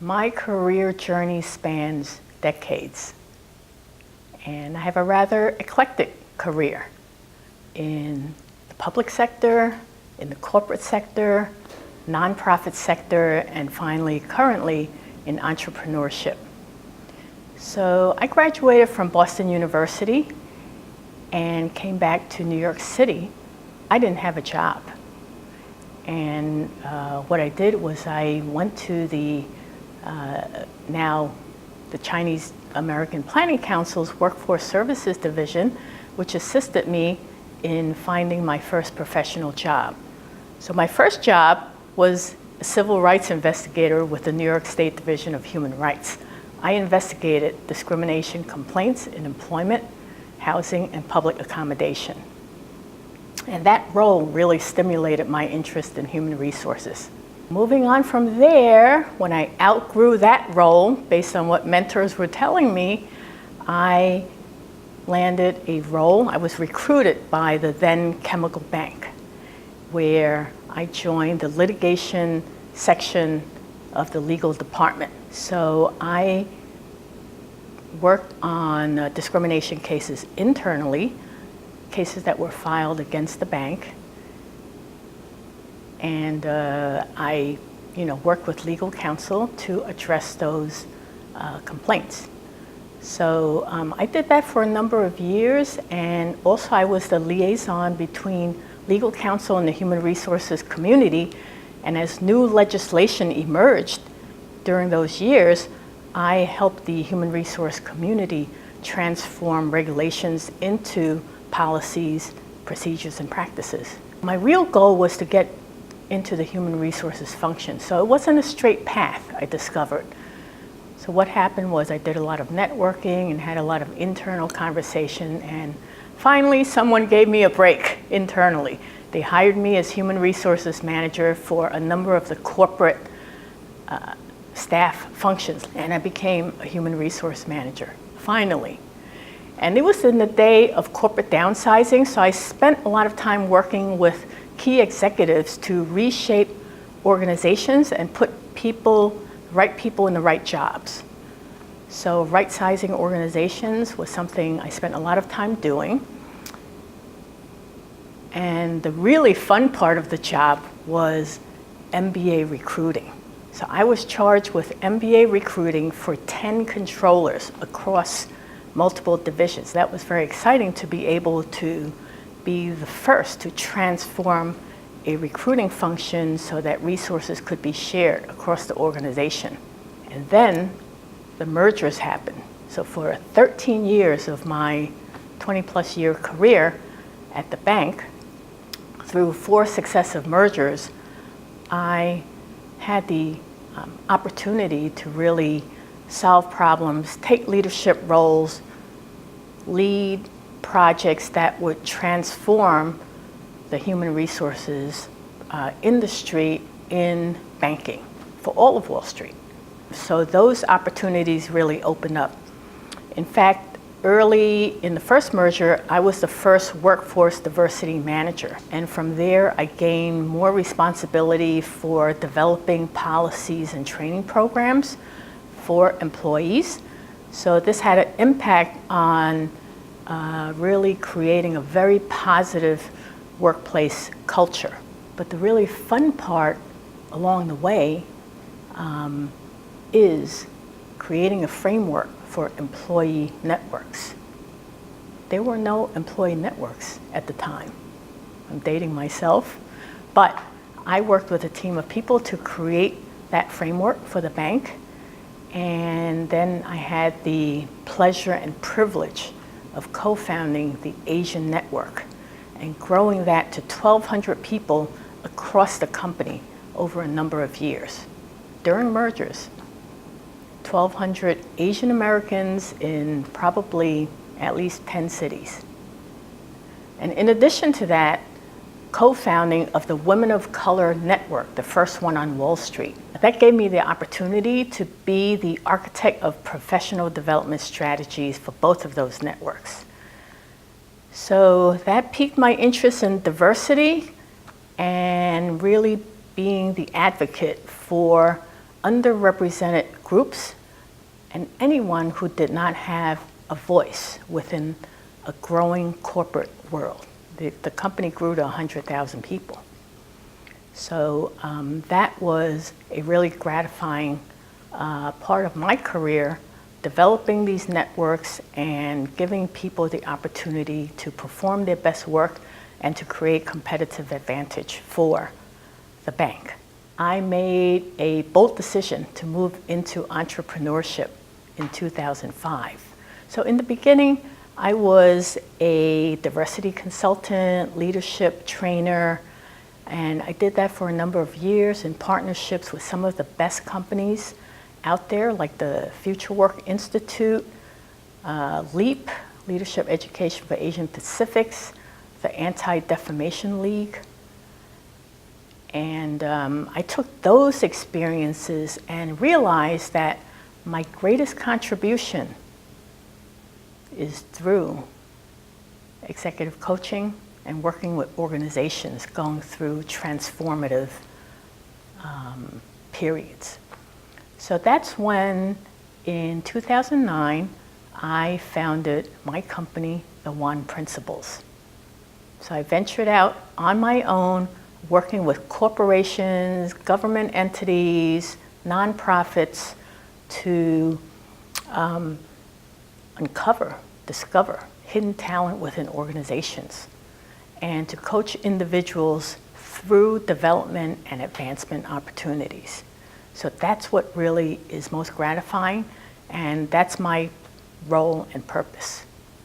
My career journey spans decades, and I have a rather eclectic career in the public sector, in the corporate sector, nonprofit sector, and finally, currently, in entrepreneurship. So I graduated from Boston University and came back to New York City. I didn't have a job. And what I did was I went to the now the Chinese American Planning Council's Workforce Services Division, which assisted me in finding my first professional job. So my first job was a civil rights investigator with the New York State Division of Human Rights. I investigated discrimination complaints in employment, housing, and public accommodation. And that role really stimulated my interest in human resources. Moving on from there, when I outgrew that role, based on what mentors were telling me, I landed a role. I was recruited by the then Chemical Bank, where I joined the litigation section of the legal department. So I worked on discrimination cases internally, cases that were filed against the bank. And I worked with legal counsel to address those complaints. So I did that for a number of years, and also I was the liaison between legal counsel and the human resources community. And as new legislation emerged during those years, I helped the human resource community transform regulations into policies, procedures, and practices. My real goal was to get into the human resources function. So it wasn't a straight path, I discovered. So what happened was I did a lot of networking and had a lot of internal conversation, and finally someone gave me a break internally. They hired me as human resources manager for a number of the corporate staff functions, and I became a human resource manager, finally. And it was in the day of corporate downsizing, so I spent a lot of time working with key executives to reshape organizations and put right people in the right jobs. So right-sizing organizations was something I spent a lot of time doing. And the really fun part of the job was MBA recruiting. So I was charged with MBA recruiting for 10 controllers across multiple divisions. That was very exciting to be able to be the first to transform a recruiting function so that resources could be shared across the organization. And then the mergers happened. So for 13 years of my 20-plus year career at the bank, through 4 successive mergers, I had the opportunity to really solve problems, take leadership roles, lead projects that would transform the human resources industry in banking for all of Wall Street. So those opportunities really opened up. In fact, early in the first merger, I was the first workforce diversity manager. And from there, I gained more responsibility for developing policies and training programs for employees. So this had an impact on really creating a very positive workplace culture. But the really fun part along the way is creating a framework for employee networks. There were no employee networks at the time. I'm dating myself, but I worked with a team of people to create that framework for the bank. And then I had the pleasure and privilege of co-founding the Asian Network and growing that to 1,200 people across the company over a number of years. During mergers, 1,200 Asian Americans in probably at least 10 cities. And in addition to that, co-founding of the Women of Color Network, the first one on Wall Street. That gave me the opportunity to be the architect of professional development strategies for both of those networks. So that piqued my interest in diversity and really being the advocate for underrepresented groups and anyone who did not have a voice within a growing corporate world. The company grew to 100,000 people. So that was a really gratifying part of my career, developing these networks and giving people the opportunity to perform their best work and to create competitive advantage for the bank. I made a bold decision to move into entrepreneurship in 2005. So in the beginning, I was a diversity consultant, leadership trainer, and I did that for a number of years in partnerships with some of the best companies out there, like the Future Work Institute, LEAP, Leadership Education for Asian Pacifics, the Anti-Defamation League. And I took those experiences and realized that my greatest contribution is through executive coaching and working with organizations going through transformative periods. So that's when, in 2009, I founded my company, The One Principles. So I ventured out on my own, working with corporations, government entities, nonprofits to discover hidden talent within organizations, and to coach individuals through development and advancement opportunities. So that's what really is most gratifying, and that's my role and purpose.